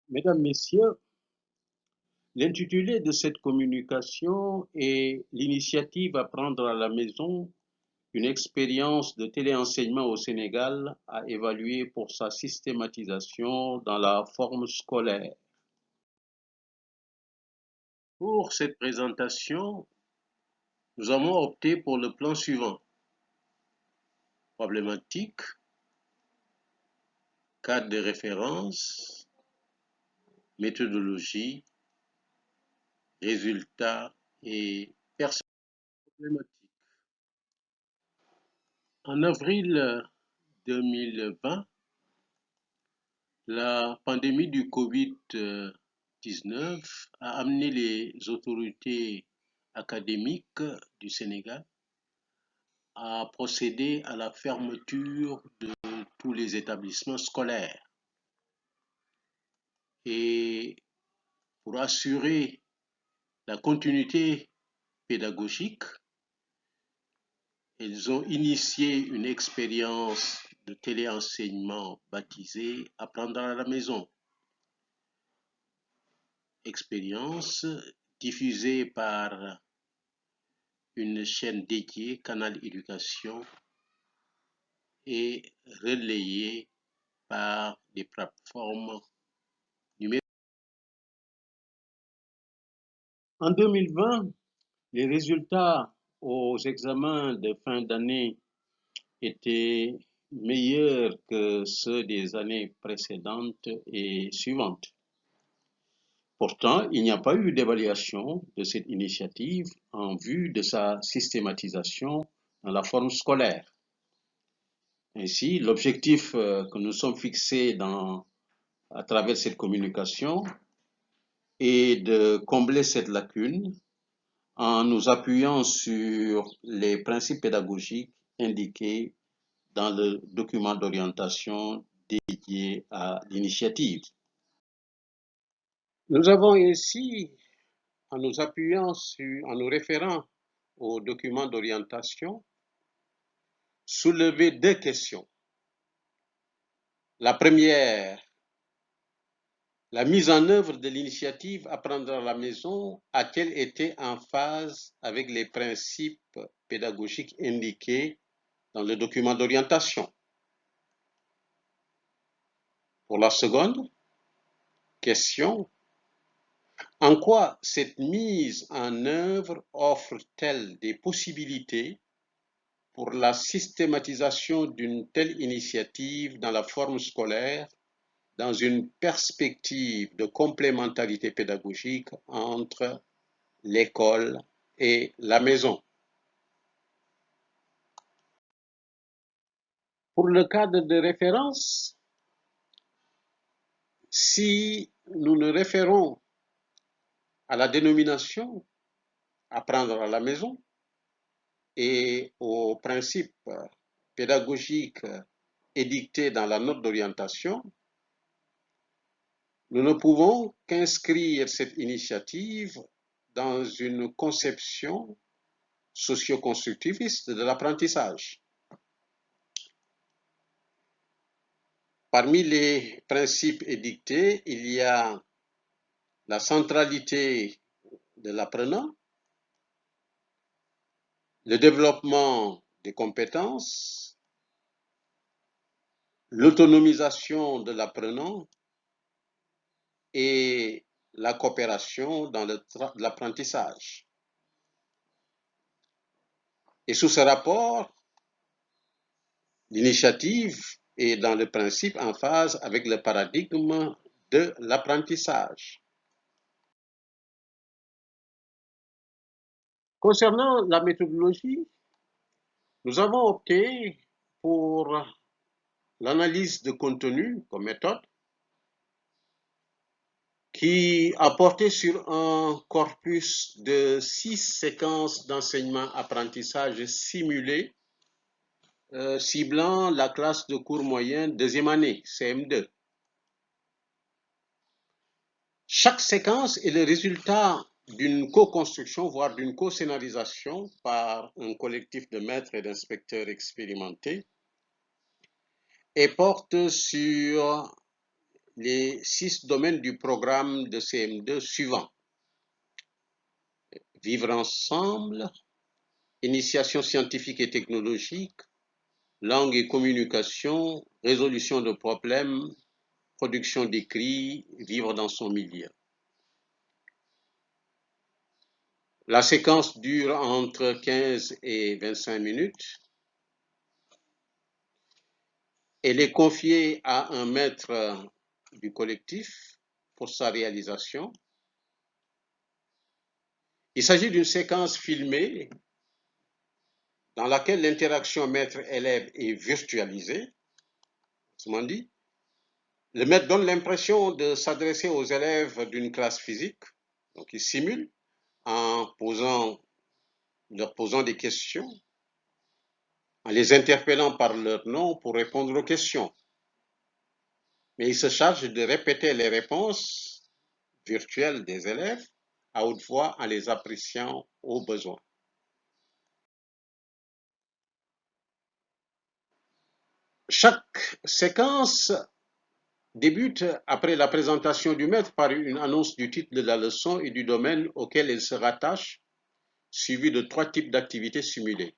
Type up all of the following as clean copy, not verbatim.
Mesdames, Messieurs, l'intitulé de cette communication est l'initiative à prendre à la maison, une expérience de téléenseignement au Sénégal à évaluer pour sa systématisation dans la forme scolaire. Pour cette présentation, nous avons opté pour le plan suivant. Problématique, cadre de référence, méthodologie, résultats et personnes problématiques. En avril 2020, la pandémie du Covid-19 a amené les autorités académiques du Sénégal à procéder à la fermeture de tous les établissements scolaires. Et pour assurer la continuité pédagogique, ils ont initié une expérience de téléenseignement baptisée Apprendre à la maison. Expérience diffusée par une chaîne dédiée, Canal Éducation, et relayée par des plateformes numériques. En 2020, les résultats aux examens de fin d'année étaient meilleurs que ceux des années précédentes et suivantes. Pourtant, il n'y a pas eu d'évaluation de cette initiative en vue de sa systématisation dans la forme scolaire. Ainsi, l'objectif que nous sommes fixés à travers cette communication est de combler cette lacune en nous appuyant sur les principes pédagogiques indiqués dans le document d'orientation dédié à l'initiative. Nous avons ainsi, en nous référant au document d'orientation, soulevé deux questions. La première, la mise en œuvre de l'initiative Apprendre à la maison a-t-elle été en phase avec les principes pédagogiques indiqués dans le document d'orientation? Pour la seconde question, en quoi cette mise en œuvre offre-t-elle des possibilités pour la systématisation d'une telle initiative dans la forme scolaire dans une perspective de complémentarité pédagogique entre l'école et la maison? Pour le cadre de référence, si nous nous référons à la dénomination Apprendre à la maison et aux principes pédagogiques édictés dans la note d'orientation, nous ne pouvons qu'inscrire cette initiative dans une conception socio-constructiviste de l'apprentissage. Parmi les principes édictés, il y a la centralité de l'apprenant, le développement des compétences, l'autonomisation de l'apprenant et la coopération dans l'apprentissage. Et sous ce rapport, l'initiative est dans le principe en phase avec le paradigme de l'apprentissage. Concernant la méthodologie, nous avons opté pour l'analyse de contenu comme méthode qui a porté sur un corpus de 6 séquences d'enseignement-apprentissage simulées ciblant la classe de cours moyenne deuxième année, CM2. Chaque séquence est le résultat d'une co-construction, voire d'une co-scénarisation par un collectif de maîtres et d'inspecteurs expérimentés et porte sur les 6 domaines du programme de CM2 suivants. Vivre ensemble, initiation scientifique et technologique, langue et communication, résolution de problèmes, production d'écrits, vivre dans son milieu. La séquence dure entre 15 et 25 minutes. Elle est confiée à un maître du collectif pour sa réalisation. Il s'agit d'une séquence filmée dans laquelle l'interaction maître-élève est virtualisée. Autrement dit, le maître donne l'impression de s'adresser aux élèves d'une classe physique. Donc, il simule en leur posant des questions, en les interpellant par leur nom pour répondre aux questions. Mais il se charge de répéter les réponses virtuelles des élèves à haute voix en les appréciant au besoin. Chaque séquence débute après la présentation du maître par une annonce du titre de la leçon et du domaine auquel elle se rattache, suivi de 3 types d'activités simulées.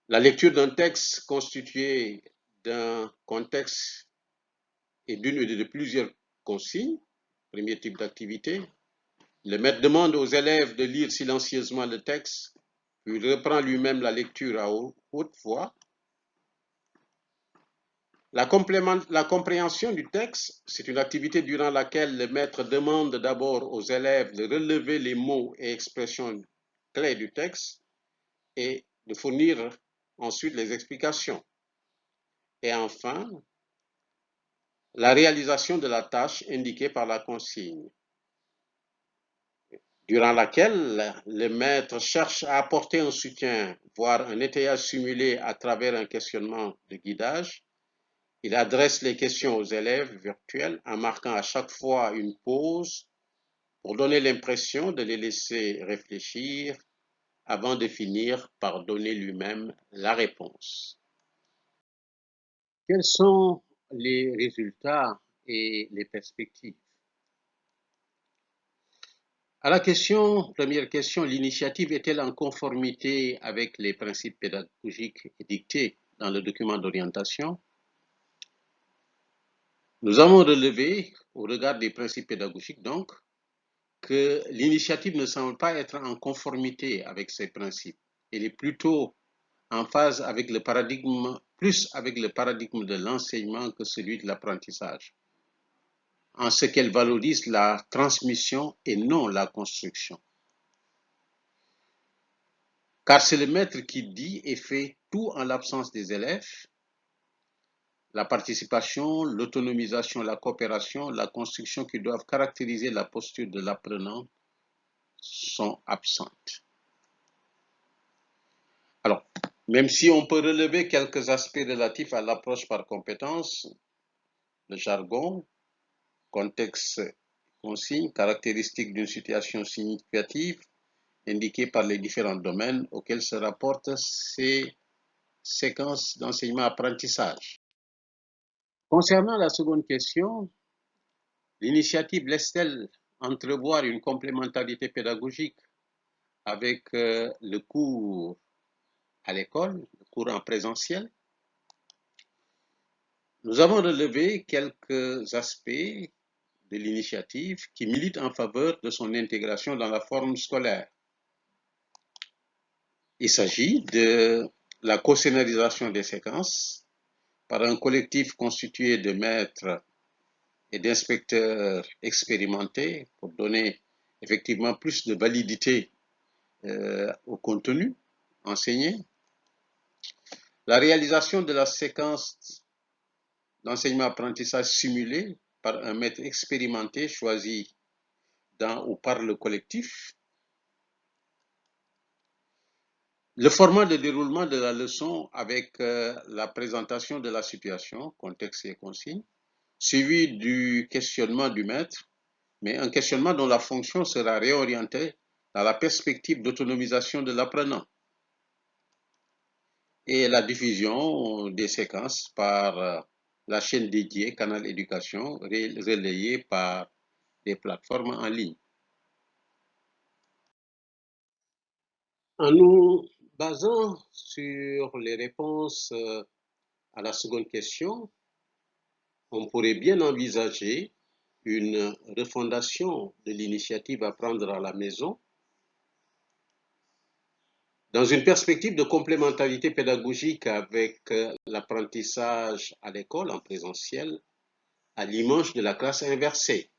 La lecture d'un texte constitué d'un contexte et d'une ou de plusieurs consignes, premier type d'activité. Le maître demande aux élèves de lire silencieusement le texte, puis il reprend lui-même la lecture à haute voix. La compréhension du texte, c'est une activité durant laquelle le maître demande d'abord aux élèves de relever les mots et expressions clés du texte et de fournir ensuite les explications. Et enfin, la réalisation de la tâche indiquée par la consigne, durant laquelle le maître cherche à apporter un soutien, voire un étayage simulé à travers un questionnement de guidage. Il adresse les questions aux élèves virtuels en marquant à chaque fois une pause pour donner l'impression de les laisser réfléchir avant de finir par donner lui-même la réponse. Quels sont les résultats et les perspectives? À la première question, l'initiative est-elle en conformité avec les principes pédagogiques dictés dans le document d'orientation? Nous avons relevé, au regard des principes pédagogiques donc, que l'initiative ne semble pas être en conformité avec ces principes. Elle est plutôt en phase avec le paradigme, plus avec le paradigme de l'enseignement que celui de l'apprentissage, en ce qu'elle valorise la transmission et non la construction. Car c'est le maître qui dit et fait tout en l'absence des élèves. La participation, l'autonomisation, la coopération, la construction qui doivent caractériser la posture de l'apprenant sont absentes. Alors, même si on peut relever quelques aspects relatifs à l'approche par compétences, le jargon, contexte, consigne, caractéristiques d'une situation significative, indiquée par les différents domaines auxquels se rapportent ces séquences d'enseignement-apprentissage. Concernant la seconde question, l'initiative laisse-t-elle entrevoir une complémentarité pédagogique avec le cours à l'école, le cours en présentiel? Nous avons relevé quelques aspects de l'initiative qui militent en faveur de son intégration dans la forme scolaire. Il s'agit de la co-scénarisation des séquences par un collectif constitué de maîtres et d'inspecteurs expérimentés pour donner effectivement plus de validité au contenu enseigné. La réalisation de la séquence d'enseignement-apprentissage simulé par un maître expérimenté choisi dans ou par le collectif. Le format de déroulement de la leçon avec la présentation de la situation, contexte et consigne, suivi du questionnement du maître, mais un questionnement dont la fonction sera réorientée dans la perspective d'autonomisation de l'apprenant. Et la diffusion des séquences par la chaîne dédiée Canal Éducation, relayée par des plateformes en ligne. En nous basant sur les réponses à la seconde question, on pourrait bien envisager une refondation de l'initiative Apprendre à la maison dans une perspective de complémentarité pédagogique avec l'apprentissage à l'école en présentiel, à l'image de la classe inversée,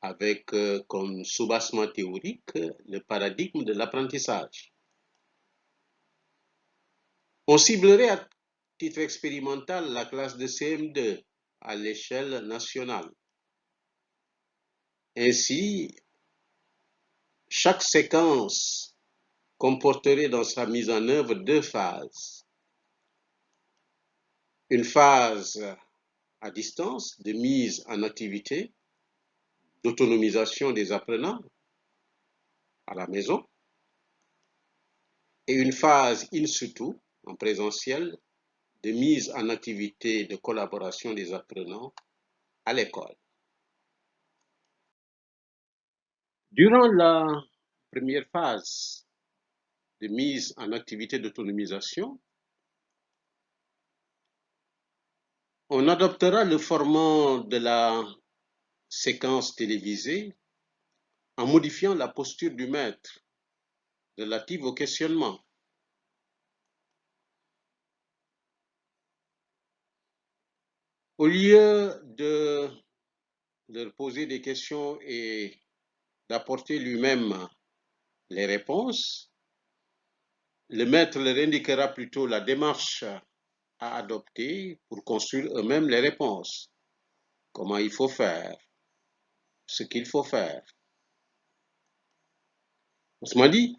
avec comme soubassement théorique le paradigme de l'apprentissage. On ciblerait à titre expérimental la classe de CM2 à l'échelle nationale. Ainsi, chaque séquence comporterait dans sa mise en œuvre 2 phases. Une phase à distance de mise en activité, d'autonomisation des apprenants à la maison, et une phase in situ, en présentiel, de mise en activité de collaboration des apprenants à l'école. Durant la première phase de mise en activité d'autonomisation, on adoptera le format de la séquence télévisée en modifiant la posture du maître relative au questionnement. Au lieu de leur poser des questions et d'apporter lui-même les réponses, le maître leur indiquera plutôt la démarche à adopter pour construire eux-mêmes les réponses. Comment il faut faire, ce qu'il faut faire. Autrement dit,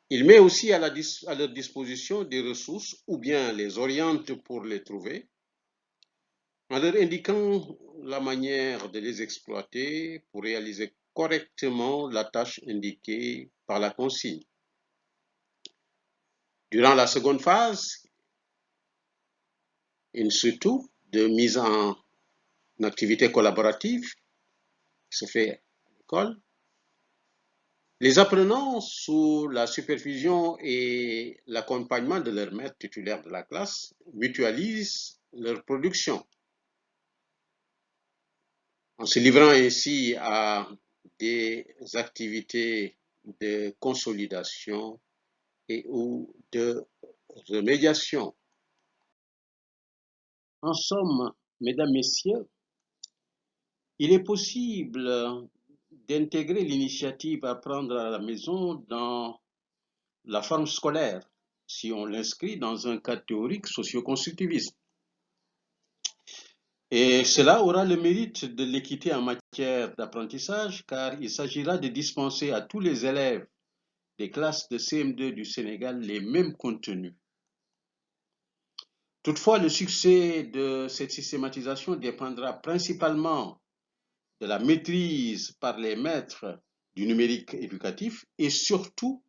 il met aussi à leur disposition des ressources ou bien les oriente pour les trouver, en leur indiquant la manière de les exploiter pour réaliser correctement la tâche indiquée par la consigne. Durant la seconde phase, in situ, de mise en activité collaborative, qui se fait à l'école, les apprenants, sous la supervision et l'accompagnement de leur maître titulaire de la classe, mutualisent leur production, en se livrant ainsi à des activités de consolidation et ou de remédiation. En somme, mesdames, messieurs, il est possible d'intégrer l'initiative Apprendre à la maison dans la forme scolaire si on l'inscrit dans un cadre théorique socio-constructiviste. Et cela aura le mérite de l'équité en matière d'apprentissage car il s'agira de dispenser à tous les élèves des classes de CM2 du Sénégal les mêmes contenus. Toutefois, le succès de cette systématisation dépendra principalement de la maîtrise par les maîtres du numérique éducatif et surtout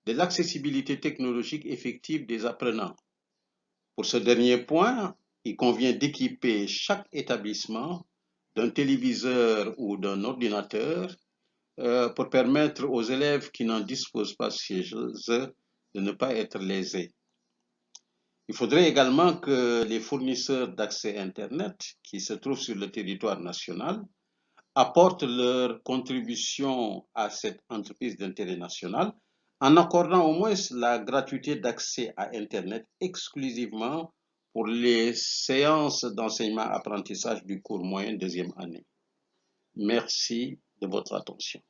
de l'accessibilité technologique effective des apprenants. Pour ce dernier point, il convient d'équiper chaque établissement d'un téléviseur ou d'un ordinateur pour permettre aux élèves qui n'en disposent pas chez eux de ne pas être lésés. Il faudrait également que les fournisseurs d'accès Internet qui se trouvent sur le territoire national apportent leur contribution à cette entreprise d'intérêt national en accordant au moins la gratuité d'accès à Internet exclusivement pour les séances d'enseignement-apprentissage du cours moyen deuxième année. Merci de votre attention.